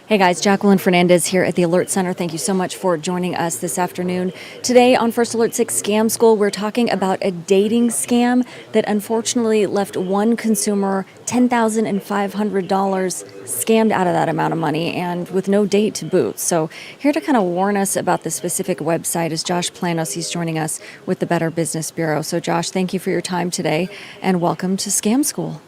Hey guys, Jacqueline Fernandez here at the Alert Center. Thank you so much for joining us this afternoon. Today on First Alert 6 Scam School, we're talking about a dating scam that unfortunately left one consumer $10,500 scammed out of that amount of money and with no date to boot. So here to kind of warn us about the specific website is Josh Planos. He's joining us with the Better Business Bureau. So Josh, thank you for your time today and welcome to Scam School.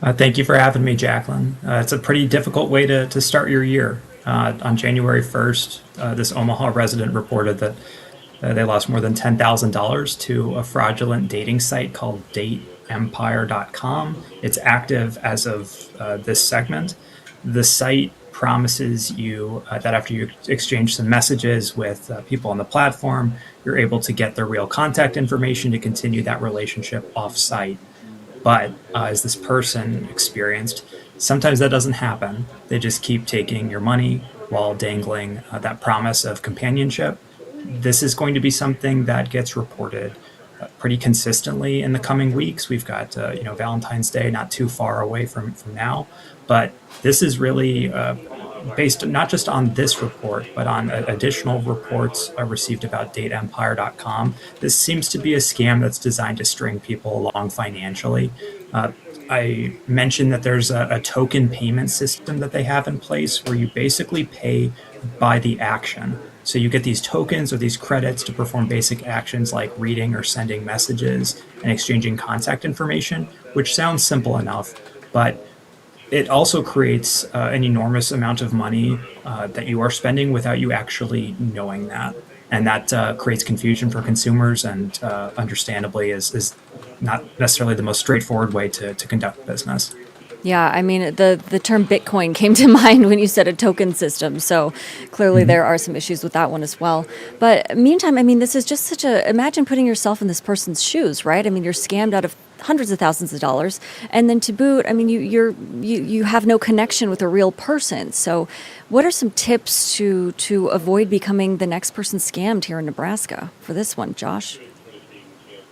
Thank you for having me, Jacqueline. It's a pretty difficult way to start your year. On January 1st, this Omaha resident reported that they lost more than $10,000 to a fraudulent dating site called dateempire.com. It's active as of this segment. The site promises you that after you exchange some messages with people on the platform, you're able to get their real contact information to continue that relationship off-site. But as this person experienced, sometimes that doesn't happen. They just keep taking your money while dangling that promise of companionship. This is going to be something that gets reported pretty consistently in the coming weeks. We've got Valentine's Day not too far away from now, but this is really based not just on this report, but on additional reports received about dateempire.com. This seems to be a scam that's designed to string people along financially. I mentioned that there's a token payment system that they have in place where you basically pay by the action. So you get these tokens or these credits to perform basic actions like reading or sending messages and exchanging contact information, which sounds simple enough, but it also creates an enormous amount of money that you are spending without you actually knowing that. And that creates confusion for consumers and understandably is not necessarily the most straightforward way to conduct business. Yeah, I mean, the term Bitcoin came to mind when you said a token system. So clearly there are some issues with that one as well. But meantime, I mean, this is just imagine putting yourself in this person's shoes, right? I mean, you're scammed out of hundreds of thousands of dollars. And then to boot, I mean, you have no connection with a real person. So what are some tips to avoid becoming the next person scammed here in Nebraska for this one, Josh?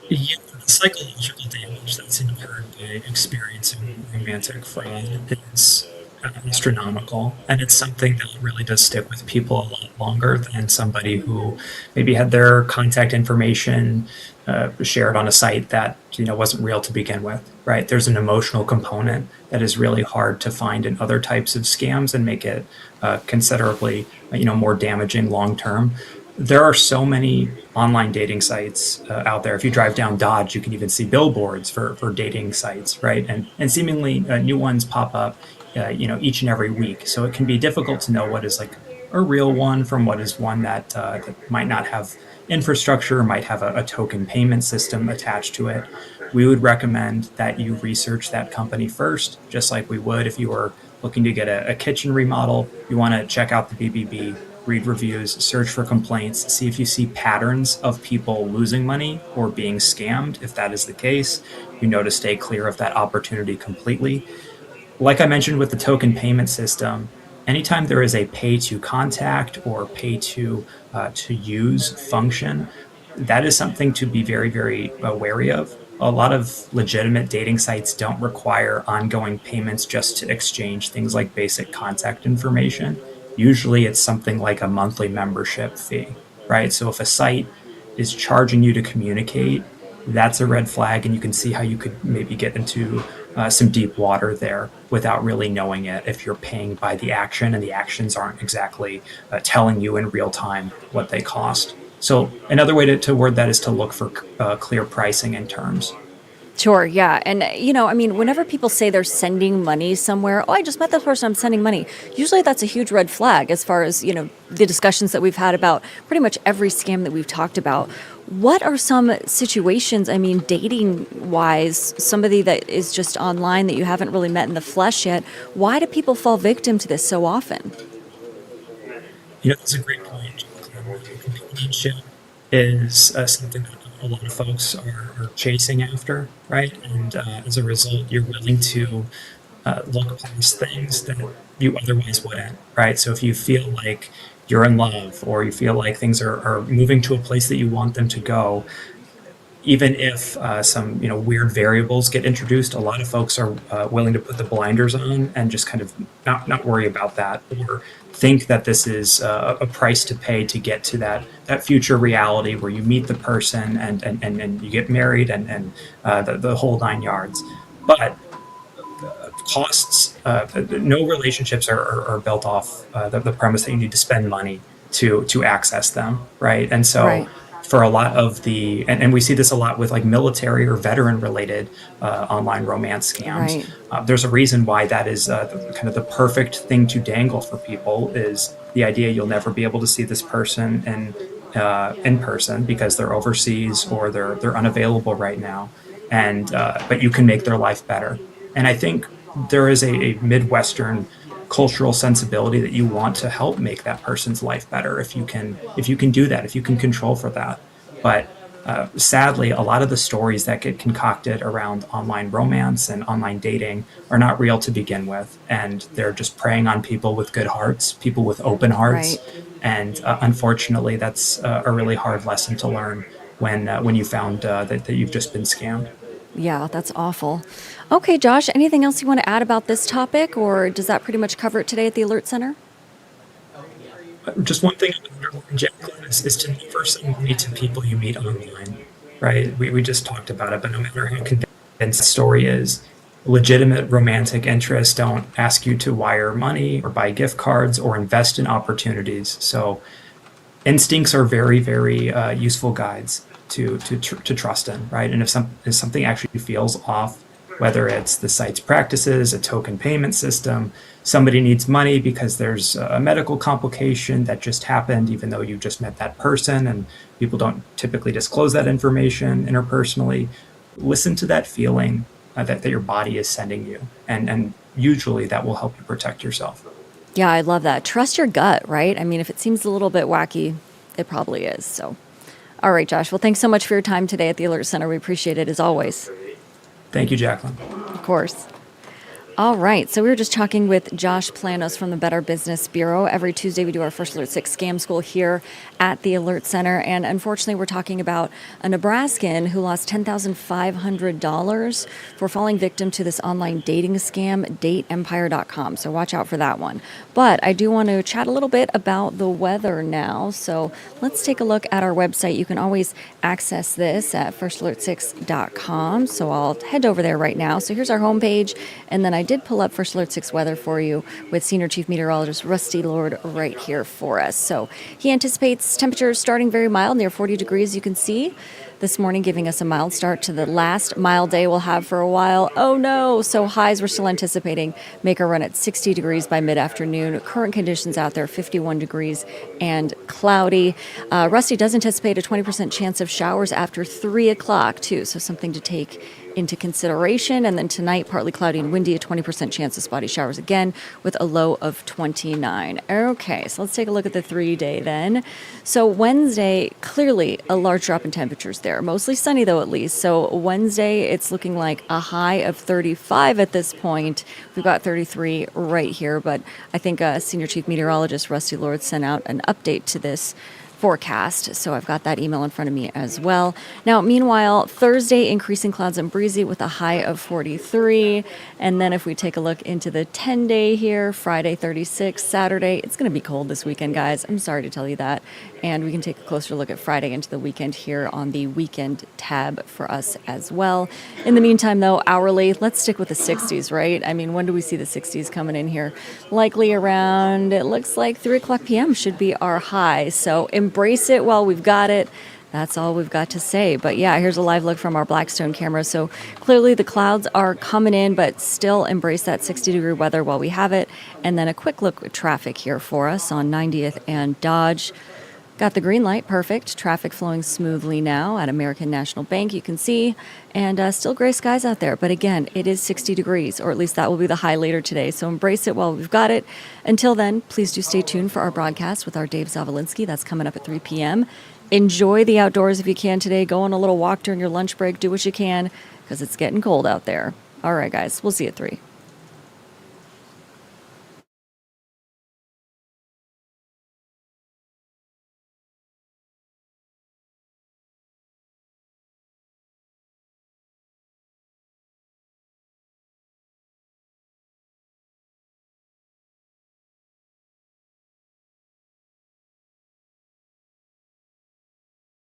Yeah, the psychological damage that's incurred by experiencing romantic fraud is astronomical, and it's something that really does stick with people a lot longer than somebody who maybe had their contact information shared on a site that wasn't real to begin with. Right? There's an emotional component that is really hard to find in other types of scams and make it considerably more damaging long term. There are so many online dating sites out there. If you drive down Dodge, you can even see billboards for dating sites, right? And seemingly new ones pop up, each and every week. So it can be difficult to know what is like a real one from what is one that might not have infrastructure, might have a token payment system attached to it. We would recommend that you research that company first, just like we would if you were looking to get a kitchen remodel. You want to check out the BBB, read reviews, search for complaints, see if you see patterns of people losing money or being scammed. If that is the case, you know to stay clear of that opportunity completely. Like I mentioned with the token payment system, anytime there is a pay to contact or pay to use function, that is something to be very, very wary of. A lot of legitimate dating sites don't require ongoing payments just to exchange things like basic contact information. Usually it's something like a monthly membership fee, right? So if a site is charging you to communicate, that's a red flag, and you can see how you could maybe get into some deep water there without really knowing it if you're paying by the action and the actions aren't exactly telling you in real time what they cost. So another way to word that is to look for clear pricing and terms. Sure, yeah. And, I mean, whenever people say they're sending money somewhere, oh, I just met this person, I'm sending money. Usually that's a huge red flag as far as, the discussions that we've had about pretty much every scam that we've talked about. What are some situations, I mean, dating wise, somebody that is just online that you haven't really met in the flesh yet, why do people fall victim to this so often? That's a great point. Companionship is something that a lot of folks are chasing after, right? And as a result, you're willing to look past things that you otherwise wouldn't, right? So if you feel like you're in love or you feel like things are moving to a place that you want them to go, even if some weird variables get introduced, a lot of folks are willing to put the blinders on and just kind of not worry about that, or think that this is a price to pay to get to that future reality where you meet the person and you get married and the whole 9 yards. But costs, no relationships are built off the premise that you need to spend money to access them, right? And so Right. for a lot of and we see this a lot with like military or veteran related online romance scams. Right. There's a reason why that is kind of the perfect thing to dangle for people, is the idea you'll never be able to see this person in person because they're overseas or they're unavailable right now, and but you can make their life better. And I think there is a Midwestern cultural sensibility that you want to help make that person's life better if you can do that, if you can control for that. But sadly, a lot of the stories that get concocted around online romance and online dating are not real to begin with, and they're just preying on people with good hearts, people with open hearts. Right. And unfortunately, that's a really hard lesson to learn when you found that you've just been scammed. Yeah, that's awful. Okay, Josh, anything else you want to add about this topic, or does that pretty much cover it today at the Alert Center? Just one thing I would underline, Jacqueline, is to never send money to people you meet online, right? We just talked about it, but no matter how convincing the story is, legitimate romantic interests don't ask you to wire money or buy gift cards or invest in opportunities. So instincts are very, very useful guides to trust in, right? And if something actually feels off, whether it's the site's practices, a token payment system, somebody needs money because there's a medical complication that just happened, even though you just met that person, and people don't typically disclose that information interpersonally. Listen to that feeling that your body is sending you, and usually that will help you protect yourself. Yeah, I love that. Trust your gut, right? I mean, if it seems a little bit wacky, it probably is. So, all right, Josh. Well, thanks so much for your time today at the Alert Center. We appreciate it as always. Thank you, Jacqueline. Of course. All right, so we were just talking with Josh Planos from the Better Business Bureau. Every Tuesday, we do our First Alert 6 Scam School here at the Alert Center. And unfortunately, we're talking about a Nebraskan who lost $10,500 for falling victim to this online dating scam, dateempire.com. So watch out for that one. But I do want to chat a little bit about the weather now. So let's take a look at our website. You can always access this at firstalert6.com. So I'll head over there right now. So here's our homepage. And then I did pull up First Alert 6 weather for you with Senior Chief Meteorologist Rusty Lord right here for us. So he anticipates temperatures starting very mild, near 40 degrees, you can see. This morning, giving us a mild start to the last mild day we'll have for a while. Oh no! So highs we're still anticipating make a run at 60 degrees by mid-afternoon. Current conditions out there, 51 degrees and cloudy. Rusty does anticipate a 20% chance of showers after 3 o'clock too, so something to take into consideration. And then tonight, partly cloudy and windy, a 20% chance of spotty showers again with a low of 29. Okay, so let's take a look at the 3-day then. So Wednesday, clearly a large drop in temperatures there. Mostly sunny though, at least. So Wednesday, it's looking like a high of 35 at this point. We've got 33 right here, but I think Senior Chief Meteorologist Rusty Lord sent out an update to this forecast. So I've got that email in front of me as well. Now, meanwhile, Thursday, increasing clouds and breezy with a high of 43. And then if we take a look into the 10-day here, Friday 36, Saturday, it's going to be cold this weekend, guys. I'm sorry to tell you that. And we can take a closer look at Friday into the weekend here on the weekend tab for us as well. In the meantime, though, hourly, let's stick with the 60s, right? I mean, when do we see the 60s coming in here? Likely around, it looks like 3 o'clock p.m. should be our high. So embrace it while we've got it. That's all we've got to say. But yeah, here's a live look from our Blackstone camera. So clearly the clouds are coming in, but still embrace that 60-degree weather while we have it. And then a quick look at traffic here for us on 90th and Dodge. Got the green light, perfect. Traffic flowing smoothly now at American National Bank, you can see. And still gray skies out there. But again, it is 60 degrees, or at least that will be the high later today. So embrace it while we've got it. Until then, please do stay tuned for our broadcast with our Dave Zavolinsky. That's coming up at 3 p.m. Enjoy the outdoors if you can today. Go on a little walk during your lunch break. Do what you can because it's getting cold out there. All right, guys, we'll see you at 3.